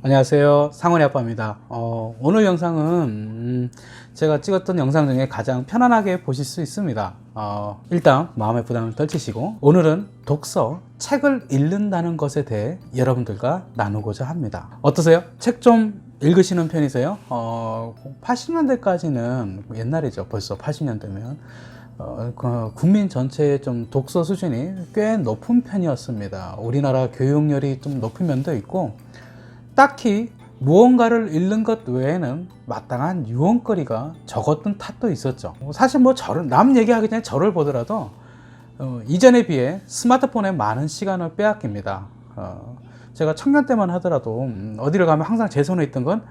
안녕하세요, 상원이 아빠입니다. 오늘 영상은 제가 찍었던 영상 중에 가장 편안하게 보실 수 있습니다. 일단 마음의 부담을 떨치시고, 오늘은 독서, 책을 읽는다는 것에 대해 여러분들과 나누고자 합니다. 어떠세요? 책 좀 읽으시는 편이세요? 80년대까지는 옛날이죠. 벌써 80년대면 국민 전체의 좀 독서 수준이 꽤 높은 편이었습니다. 우리나라 교육열이 좀 높은 면도 있고, 딱히 무언가를 읽는 것 외에는 마땅한 유언거리가 적었던 탓도 있었죠. 사실 뭐 남 얘기하기 전에 저를 보더라도 이전에 비해 스마트폰에 많은 시간을 빼앗깁니다. 제가 청년 때만 하더라도 어디를 가면 항상 제 손에 있던 건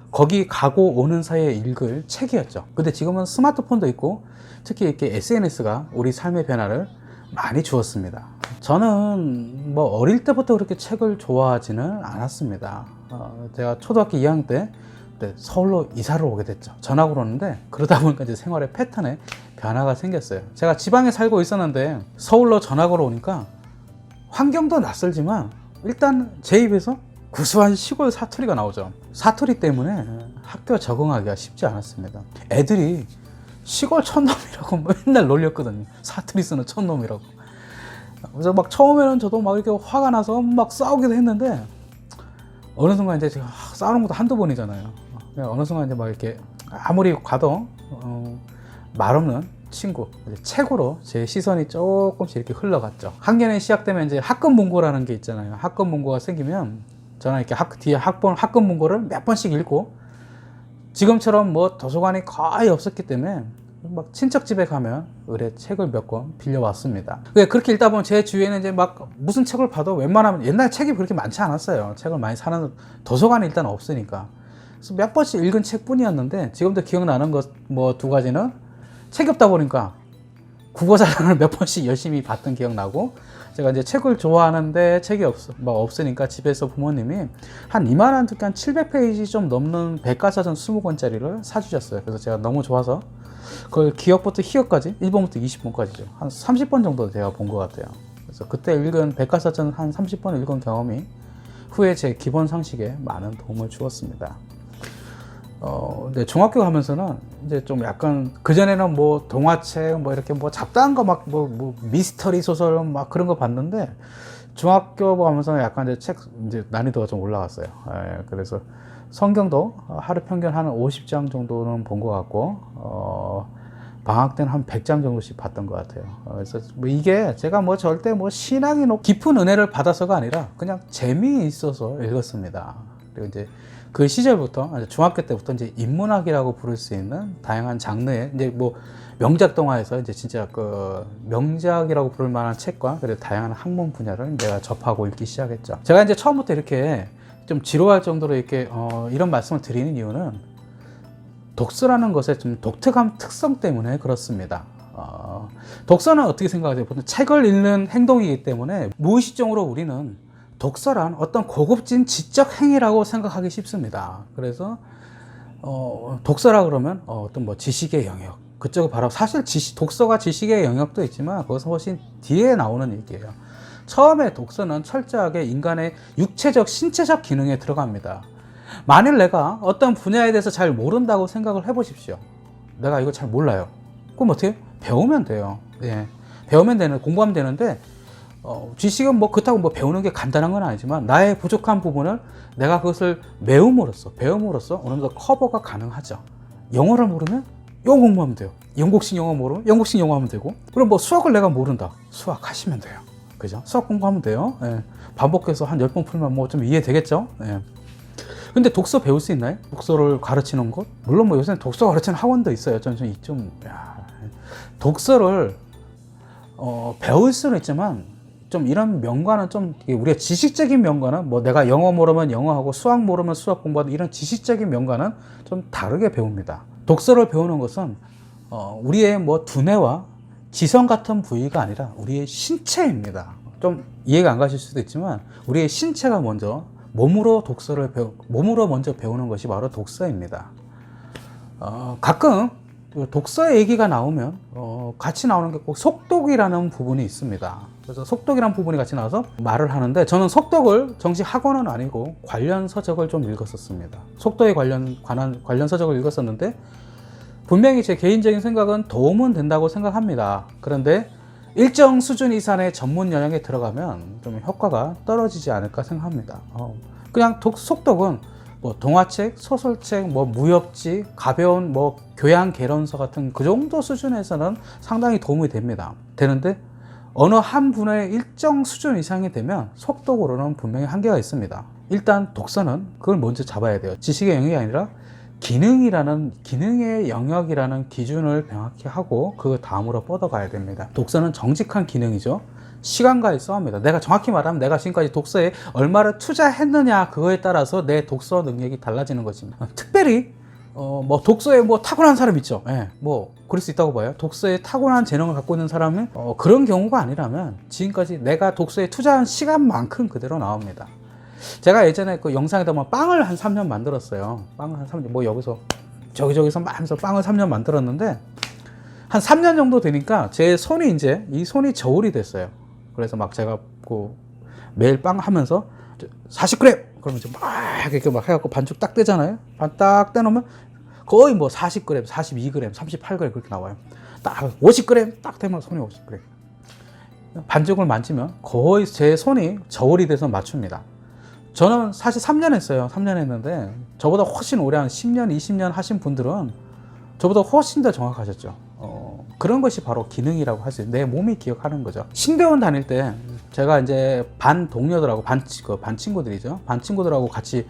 거기 가고 오는 사이에 읽을 책이었죠. 근데 지금은 스마트폰도 있고 특히 이렇게 SNS가 우리 삶의 변화를 많이 주었습니다. 저는 뭐 어릴 때부터 그렇게 책을 좋아하지는 않았습니다. 제가 초등학교 2학년 때 서울로 이사를 오게 됐죠. 전학을 오는데 그러다 보니까 이제 생활의 패턴에 변화가 생겼어요. 제가 지방에 살고 있었는데 서울로 전학을 오니까 환경도 낯설지만 일단 제 입에서 구수한 시골 사투리가 나오죠. 사투리 때문에 학교 적응하기가 쉽지 않았습니다. 애들이 시골 촌놈이라고 맨날 놀렸거든요. 사투리 쓰는 촌놈이라고. 그래서 막 처음에는 저도 막 이렇게 화가 나서 막 싸우기도 했는데 어느 순간 이제 제가 싸우는 것도 한두 번이잖아요. 어느 순간 이제 막 이렇게 아무리 가도 말 없는 친구, 책으로 제 시선이 조금씩 이렇게 흘러갔죠. 학년이 시작되면 이제 학급 문고라는 게 있잖아요. 학급 문고가 생기면 저는 이렇게 뒤에 학급 문고를 몇 번씩 읽고, 지금처럼 뭐 도서관이 거의 없었기 때문에 막 친척 집에 가면 의뢰 책을 몇 권 빌려왔습니다. 그렇게 읽다 보면 제 주위에는 이제 막 무슨 책을 봐도 웬만하면, 옛날 책이 그렇게 많지 않았어요. 책을 많이 사는 도서관이 일단 없으니까. 그래서 몇 번씩 읽은 책뿐이었는데, 지금도 기억나는 것 뭐 두 가지는, 책이 없다 보니까 국어사전을 몇 번씩 열심히 봤던 기억나고, 제가 이제 책을 좋아하는데 책이 없으니까 집에서 부모님이 한 이만한 두께 한 700페이지 좀 넘는 백과사전 20권짜리를 사주셨어요. 그래서 제가 너무 좋아서 그걸 기역부터 희역까지 1번부터 20번까지죠. 한 30번 정도 제가 본 것 같아요. 그래서 그때 읽은 백과사전 한 30번 읽은 경험이 후에 제 기본 상식에 많은 도움을 주었습니다. 근데 중학교 가면서는 이제 좀 약간, 그전에는 뭐 동화책 뭐 이렇게 뭐 잡다한 거 막 뭐 미스터리 소설 막 그런 거 봤는데, 중학교 가면서는 약간 이제 난이도가 좀 올라갔어요. 그래서 성경도 하루 평균 한 50장 정도는 본 것 같고, 방학 때는 한 100장 정도씩 봤던 것 같아요. 그래서 뭐 이게 제가 뭐 절대 뭐 신앙이 깊은 은혜를 받아서가 아니라 그냥 재미있어서 읽었습니다. 그리고 이제 그 시절부터, 중학교 때부터 이제 인문학이라고 부를 수 있는 다양한 장르의 이제 뭐 명작 동화에서 이제 진짜 그 명작이라고 부를 만한 책과, 그리고 다양한 학문 분야를 내가 접하고 읽기 시작했죠. 제가 이제 처음부터 이렇게 좀 지루할 정도로 이렇게 이런 말씀을 드리는 이유는, 독서라는 것의 좀 독특한 특성 때문에 그렇습니다. 독서는 어떻게 생각하세요? 보통 책을 읽는 행동이기 때문에 무의식적으로 우리는 독서란 어떤 고급진 지적 행위라고 생각하기 쉽습니다. 그래서 독서라 그러면 어떤 뭐 지식의 영역, 그쪽을 바로, 사실 독서가 지식의 영역도 있지만 그것은 훨씬 뒤에 나오는 얘기예요. 처음에 독서는 철저하게 인간의 육체적, 신체적 기능에 들어갑니다. 만일 내가 어떤 분야에 대해서 잘 모른다고 생각을 해보십시오. 내가 이거 잘 몰라요. 그럼 어떻게 해요? 배우면 돼요. 예. 공부하면 되는데, 지식은 뭐 그렇다고 뭐 배우는 게 간단한 건 아니지만, 나의 부족한 부분을 내가 그것을 배움으로써 어느 정도 커버가 가능하죠. 영어를 모르면 영어 공부하면 돼요. 영국식 영어 모르면 영국식 영어 하면 되고, 그럼 뭐 수학을 내가 모른다. 수학 하시면 돼요. 그죠? 수학 공부하면 돼요. 예. 반복해서 한 10번 풀면 뭐 좀 이해되겠죠? 예. 근데 독서 배울 수 있나요? 독서를 가르치는 곳? 물론 뭐 요새는 독서 가르치는 학원도 있어요. 독서를 배울 수는 있지만, 좀 이런 명과는 좀, 우리가 지식적인 명과는, 뭐 내가 영어 모르면 영어하고 수학 모르면 수학 공부하는 이런 지식적인 명과는 좀 다르게 배웁니다. 독서를 배우는 것은 우리의 뭐 두뇌와 지성 같은 부위가 아니라 우리의 신체입니다. 좀 이해가 안 가실 수도 있지만, 우리의 신체가 먼저 몸으로 먼저 배우는 것이 바로 독서입니다. 가끔 독서 얘기가 나오면 같이 나오는 게 꼭 속독이라는 부분이 있습니다. 그래서 속독이라는 부분이 같이 나와서 말을 하는데, 저는 속독을 정식 학원은 아니고 관련 서적을 좀 읽었었습니다. 속독에 관련 서적을 읽었었는데, 분명히 제 개인적인 생각은 도움은 된다고 생각합니다. 그런데 일정 수준 이상의 전문 영역에 들어가면 좀 효과가 떨어지지 않을까 생각합니다. 그냥 속독은 뭐 동화책, 소설책, 뭐 무협지, 가벼운 뭐 교양 개론서 같은 그 정도 수준에서는 상당히 도움이 되는데, 어느 한 분야의 일정 수준 이상이 되면 속독으로는 분명히 한계가 있습니다. 일단 독서는 그걸 먼저 잡아야 돼요. 지식의 영역이 아니라 기능의 영역이라는 기준을 명확히 하고 그 다음으로 뻗어가야 됩니다. 독서는 정직한 기능이죠. 시간과의 싸움입니다. 내가 정확히 말하면 내가 지금까지 독서에 얼마를 투자했느냐, 그거에 따라서 내 독서 능력이 달라지는 것입니다. 특별히 뭐 독서에 뭐 타고난 사람 있죠. 예, 뭐 그럴 수 있다고 봐요. 독서에 타고난 재능을 갖고 있는 사람은 그런 경우가 아니라면 지금까지 내가 독서에 투자한 시간만큼 그대로 나옵니다. 제가 예전에 그 영상에다 뭐 빵을 한 3년 만들었어요. 빵을 한 3년, 뭐 여기서 저기서 막 하면서 빵을 3년 만들었는데, 한 3년 정도 되니까 제 손이 이제 이 손이 저울이 됐어요. 그래서 막 제가 그 매일 빵 하면서 40g 그러면 이제 막 이렇게 막 해갖고 반죽 딱 떼잖아요. 반 딱 떼놓으면 거의 뭐 40g, 42g, 38g 그렇게 나와요. 딱 50g 딱 되면 손이 50g. 반죽을 만지면 거의 제 손이 저울이 돼서 맞춥니다. 저는 사실 3년 했어요. 3년 했는데 저보다 훨씬 오래 한 10년, 20년 하신 분들은 저보다 훨씬 더 정확하셨죠. 그런 것이 바로 기능이라고 할 수 있어요. 내 몸이 기억하는 거죠. 신대원 다닐 때 제가 이제 반 동료들하고 반 친구들이죠. 반 친구들하고 같이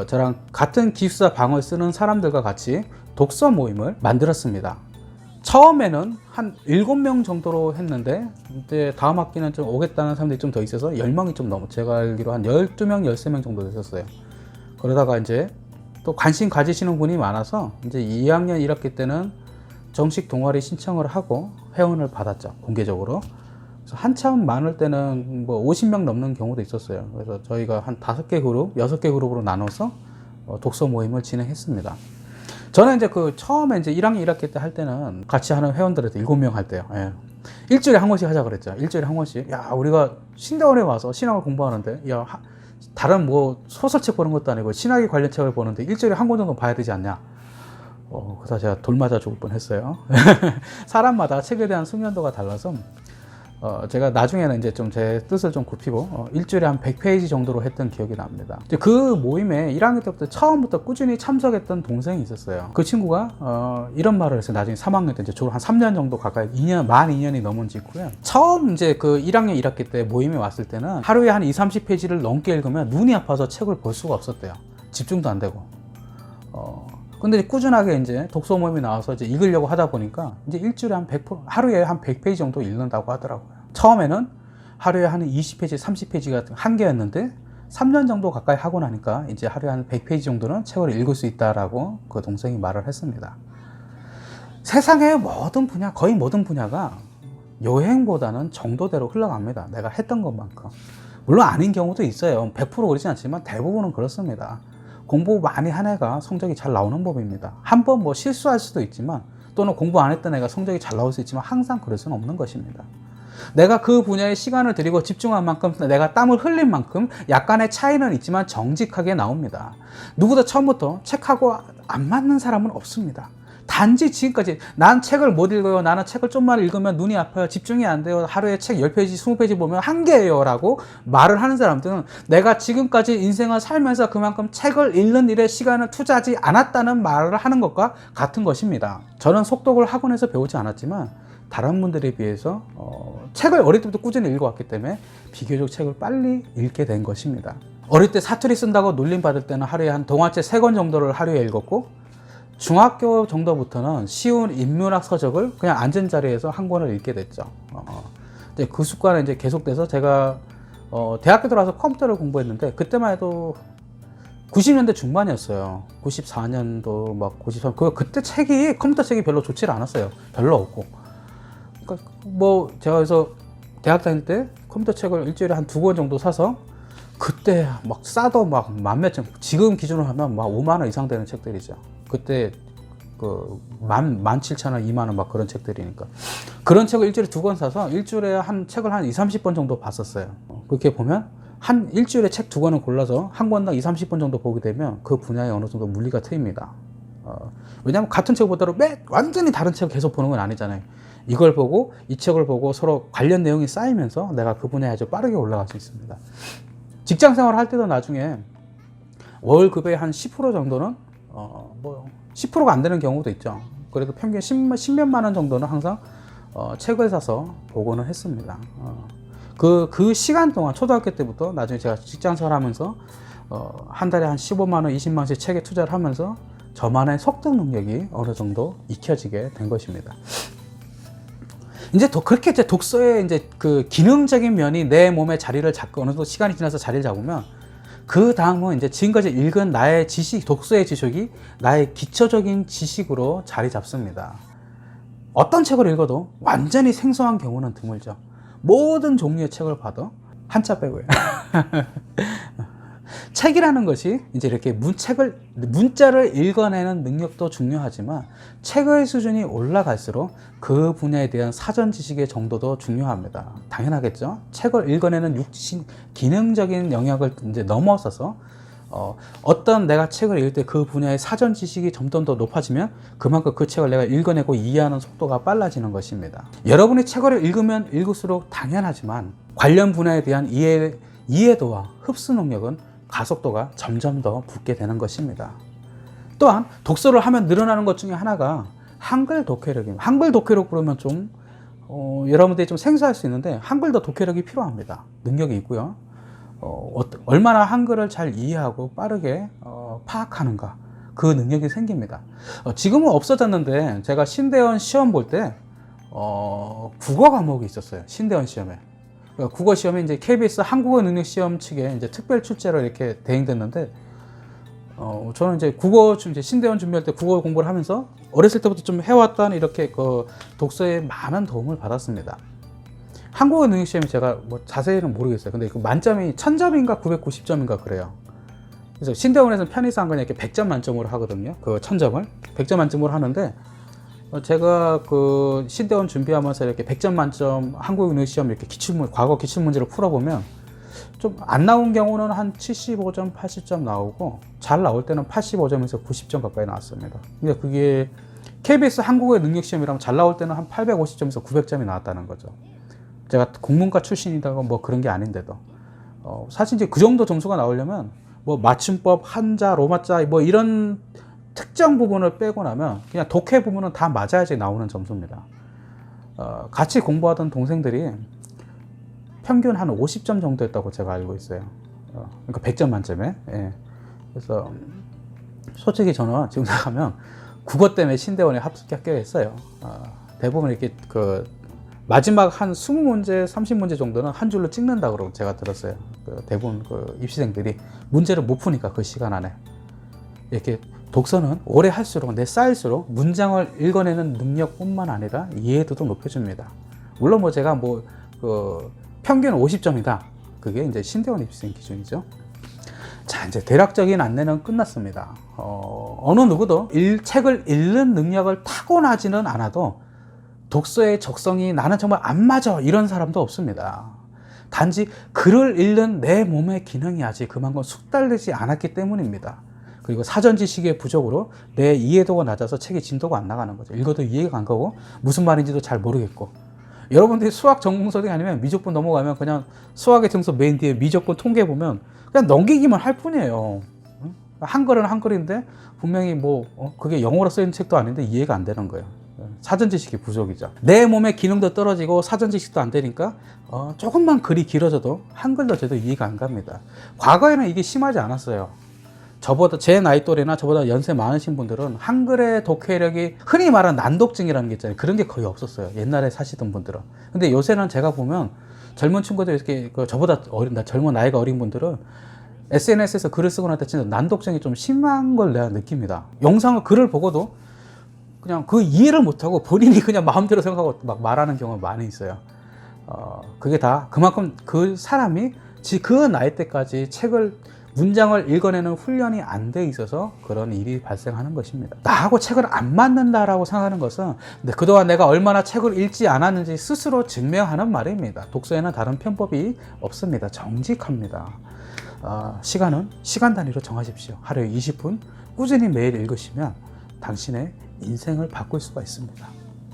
저랑 같은 기숙사 방을 쓰는 사람들과 같이 독서 모임을 만들었습니다. 처음에는 한 7명 정도로 했는데, 이제 다음 학기는 좀 오겠다는 사람들이 좀 더 있어서 10명이 좀 넘어, 제가 알기로 한 12명, 13명 정도 됐었어요. 그러다가 이제 또 관심 가지시는 분이 많아서 이제 2학년 1학기 때는 정식 동아리 신청을 하고 회원을 받았죠, 공개적으로. 그래서 한참 많을 때는 뭐 50명 넘는 경우도 있었어요. 그래서 저희가 한 5개 그룹, 6개 그룹으로 나눠서 독서 모임을 진행했습니다. 저는 이제 처음에 이제 1학년 1학기 때 할 때는 같이 하는 회원들한테 7명 할 때요. 예. 일주일에 한 권씩 하자 그랬죠. 일주일에 한 권씩. 야, 우리가 신대원에 와서 신학을 공부하는데, 야, 다른 뭐 소설책 보는 것도 아니고 신학에 관련 책을 보는데 일주일에 한 권 정도 봐야 되지 않냐. 그래서 제가 돌 맞아 죽을 뻔 했어요. 사람마다 책에 대한 숙련도가 달라서 제가 나중에는 이제 좀 제 뜻을 좀 굽히고 일주일에 한 100페이지 정도로 했던 기억이 납니다. 그 모임에 1학년 때부터 처음부터 꾸준히 참석했던 동생이 있었어요. 그 친구가 이런 말을 했어요. 나중에 3학년 때 이제 졸업 한 3년 정도 가까이 만 2년이 넘은 직후에, 처음 이제 그 1학년 1학기 때 모임에 왔을 때는 하루에 한 20-30페이지를 넘게 읽으면 눈이 아파서 책을 볼 수가 없었대요. 집중도 안 되고. 근데 꾸준하게 이제 독서 모임에 나와서 이제 읽으려고 하다 보니까 이제 일주일에 한 100%, 하루에 한 100페이지 정도 읽는다고 하더라고요. 처음에는 하루에 한 20페이지, 30페이지가 한계였는데 3년 정도 가까이 하고 나니까 이제 하루에 한 100페이지 정도는 책을 읽을 수 있다라고 그 동생이 말을 했습니다. 세상의 모든 분야, 거의 모든 분야가 여행보다는 정도대로 흘러갑니다. 내가 했던 것만큼. 물론 아닌 경우도 있어요. 100% 그러진 않지만 대부분은 그렇습니다. 공부 많이 한 애가 성적이 잘 나오는 법입니다. 한 번 뭐 실수할 수도 있지만, 또는 공부 안 했던 애가 성적이 잘 나올 수 있지만 항상 그럴 수는 없는 것입니다. 내가 그 분야에 시간을 들이고 집중한 만큼, 내가 땀을 흘린 만큼 약간의 차이는 있지만 정직하게 나옵니다. 누구도 처음부터 책하고 안 맞는 사람은 없습니다. 단지 지금까지 난 책을 못 읽어요, 나는 책을 좀만 읽으면 눈이 아파요, 집중이 안 돼요, 하루에 책 10페이지, 20페이지 보면 한계예요 라고 말을 하는 사람들은 내가 지금까지 인생을 살면서 그만큼 책을 읽는 일에 시간을 투자하지 않았다는 말을 하는 것과 같은 것입니다. 저는 속독을 학원에서 배우지 않았지만 다른 분들에 비해서 책을 어릴 때부터 꾸준히 읽어왔기 때문에 비교적 책을 빨리 읽게 된 것입니다. 어릴 때 사투리 쓴다고 놀림 받을 때는 하루에 한 동화책 3권 정도를 하루에 읽었고, 중학교 정도부터는 쉬운 인문학 서적을 그냥 앉은 자리에서 한 권을 읽게 됐죠. 이제 그 습관은 이제 계속돼서 제가 대학교 들어와서 컴퓨터를 공부했는데, 그때만 해도 90년대 중반이었어요. 94년도 막 93. 그때 컴퓨터 책이 별로 좋지 않았어요. 별로 없고. 그러니까 뭐 제가 그래서 대학 다닐 때 컴퓨터 책을 일주일에 한 2권 정도 사서, 그때 막 싸도 막 만몇 점, 지금 기준으로 하면 막 5만 원 이상 되는 책들이죠. 그때 그 17,000원, 2만원 막 그런 책들이니까. 그런 책을 일주일에 2권 사서 일주일에 책을 한 20-30번 정도 봤었어요. 그렇게 보면 한 일주일에 책 2권을 골라서 한 권당 20-30번 정도 보게 되면 그 분야에 어느 정도 물리가 트입니다. 왜냐하면 같은 책을 보더라도 완전히 다른 책을 계속 보는 건 아니잖아요. 이걸 보고 이 책을 보고 서로 관련 내용이 쌓이면서 내가 그 분야에 아주 빠르게 올라갈 수 있습니다. 직장 생활을 할 때도 나중에 월급의 한 10% 정도는 10%가 안 되는 경우도 있죠. 그래도 평균 10몇만 원 정도는 항상 책을 사서 보고는 했습니다. 그 시간 동안 초등학교 때부터 나중에 제가 직장 생활하면서 한 달에 한 15만 원, 20만 원씩 책에 투자를 하면서 저만의 속독 능력이 어느 정도 익혀지게 된 것입니다. 이제 그렇게 이제 독서의 이제 그 기능적인 면이 내 몸에 자리를 잡고 어느 정도 시간이 지나서 자리를 잡으면 그 다음은 이제 지금까지 읽은 나의 지식, 독서의 지식이 나의 기초적인 지식으로 자리 잡습니다. 어떤 책을 읽어도 완전히 생소한 경우는 드물죠. 모든 종류의 책을 봐도 한자 빼고요. 책이라는 것이 이제 이렇게 문자를 읽어내는 능력도 중요하지만 책의 수준이 올라갈수록 그 분야에 대한 사전 지식의 정도도 중요합니다. 당연하겠죠. 책을 읽어내는 기능적인 영역을 이제 넘어서서 어떤 내가 책을 읽을 때 그 분야의 사전 지식이 점점 더 높아지면 그만큼 그 책을 내가 읽어내고 이해하는 속도가 빨라지는 것입니다. 여러분이 책을 읽으면 읽을수록 당연하지만 관련 분야에 대한 이해도와 흡수 능력은 가속도가 점점 더 붙게 되는 것입니다. 또한 독서를 하면 늘어나는 것 중에 하나가 한글 독해력입니다. 한글 독해력 그러면 좀 여러분들이 좀 생소할 수 있는데 한글도 독해력이 필요합니다. 능력이 있고요. 얼마나 한글을 잘 이해하고 빠르게 파악하는가 그 능력이 생깁니다. 지금은 없어졌는데 제가 신대원 시험 볼 때 국어 과목이 있었어요. 신대원 시험에. 국어 시험에 이제 KBS 한국어 능력 시험 측에 이제 특별 출제로 이렇게 대행됐는데, 저는 이제 이제 신대원 준비할 때 국어 공부를 하면서 어렸을 때부터 좀 해왔던 이렇게 그 독서에 많은 도움을 받았습니다. 한국어 능력 시험이 제가 뭐 자세히는 모르겠어요. 근데 그 만점이 1000점인가 990점인가 그래요. 그래서 신대원에서는 편의상 그냥 이렇게 100점 만점으로 하거든요. 그 1000점을 100점 만점으로 하는데, 제가 그 신대원 준비하면서 이렇게 100점 만점 한국 능력 시험 이렇게 과거 기출문제를 풀어보면 좀 안 나온 경우는 한 75점, 80점 나오고 잘 나올 때는 85점에서 90점 가까이 나왔습니다. 근데 그게 KBS 한국어 능력 시험이라면 잘 나올 때는 한 850점에서 900점이 나왔다는 거죠. 제가 국문과 출신이다고 뭐 그런 게 아닌데도 사실 이제 그 정도 점수가 나오려면 뭐 맞춤법, 한자, 로마자 뭐 이런 특정 부분을 빼고 나면 그냥 독해 부분은 다 맞아야지 나오는 점수입니다. 같이 공부하던 동생들이 평균 한 50점 정도 했다고 제가 알고 있어요. 그러니까 100점 만점에. 예. 그래서 솔직히 저는 지금 생각하면 국어 때문에 신대원에 합격했어요. 대부분 이렇게 그 마지막 한 20문제, 30문제 정도는 한 줄로 찍는다고 그러고 제가 들었어요. 대부분 그 입시생들이 문제를 못 푸니까 그 시간 안에. 이렇게 독서는 오래 할수록 쌓일수록 문장을 읽어내는 능력뿐만 아니라 이해도도 높여줍니다. 물론 뭐 제가 그 평균 50점이다. 그게 이제 신대원 입시생 기준이죠. 자, 이제 대략적인 안내는 끝났습니다. 어느 누구도 책을 읽는 능력을 타고나지는 않아도 독서의 적성이 나는 정말 안 맞아 이런 사람도 없습니다. 단지 글을 읽는 내 몸의 기능이 아직 그만큼 숙달되지 않았기 때문입니다. 그리고 사전 지식의 부족으로 내 이해도가 낮아서 책의 진도가 안 나가는 거죠. 읽어도 이해가 안 가고 무슨 말인지도 잘 모르겠고. 여러분들이 수학 전공서적이 아니면 미적분 넘어가면 그냥 수학의 정서 맨 뒤에 미적분 통계 보면 그냥 넘기기만 할 뿐이에요. 한글은 한글인데 분명히 그게 영어로 쓰인 책도 아닌데 이해가 안 되는 거예요. 사전 지식이 부족이죠. 내 몸의 기능도 떨어지고 사전 지식도 안 되니까 조금만 글이 길어져도 한글도 제대로 이해가 안 갑니다. 과거에는 이게 심하지 않았어요. 제 나이 또래나 저보다 연세 많으신 분들은 한글의 독해력이 흔히 말하는 난독증이라는 게 있잖아요. 그런 게 거의 없었어요. 옛날에 사시던 분들은. 근데 요새는 제가 보면 젊은 친구들 이렇게 저보다 젊은 나이가 어린 분들은 SNS에서 글을 쓰고 날 때 진짜 난독증이 좀 심한 걸 내가 느낍니다. 영상을 글을 보고도 그냥 그 이해를 못하고 본인이 그냥 마음대로 생각하고 막 말하는 경우가 많이 있어요. 그게 다 그만큼 그 사람이 그 나이 때까지 책을 문장을 읽어내는 훈련이 안 돼 있어서 그런 일이 발생하는 것입니다. 나하고 책을 안 맞는다라고 생각하는 것은 그동안 내가 얼마나 책을 읽지 않았는지 스스로 증명하는 말입니다. 독서에는 다른 편법이 없습니다. 정직합니다. 시간은 시간 단위로 정하십시오. 하루에 20분 꾸준히 매일 읽으시면 당신의 인생을 바꿀 수가 있습니다.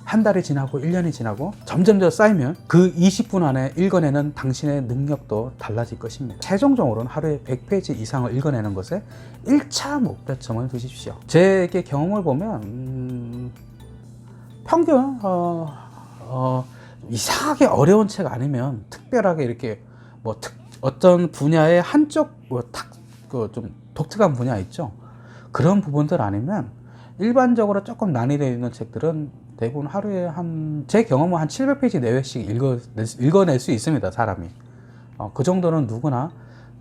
한 달이 지나고 1년이 지나고 점점 더 쌓이면 그 20분 안에 읽어내는 당신의 능력도 달라질 것입니다. 최종적으로는 하루에 100페이지 이상을 읽어내는 것에 1차 목표점을 두십시오. 제게 경험을 보면 평균 이상하게 어려운 책 아니면 특별하게 이렇게 어떤 분야의 한쪽 좀 독특한 분야 있죠. 그런 부분들 아니면 일반적으로 조금 난이도 있는 책들은 대부분 하루에 제 경험은 한 700페이지 내외씩 읽어낼 수 있습니다, 사람이. 그 정도는 누구나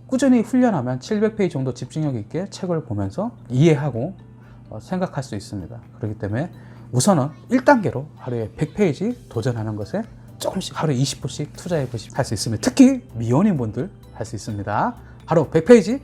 꾸준히 훈련하면 700페이지 정도 집중력 있게 책을 보면서 이해하고 생각할 수 있습니다. 그렇기 때문에 우선은 1단계로 하루에 100페이지 도전하는 것에 조금씩 하루에 20분씩 투자해 보시면 할 수 있습니다. 특히 미혼인 분들 할 수 있습니다. 하루 100페이지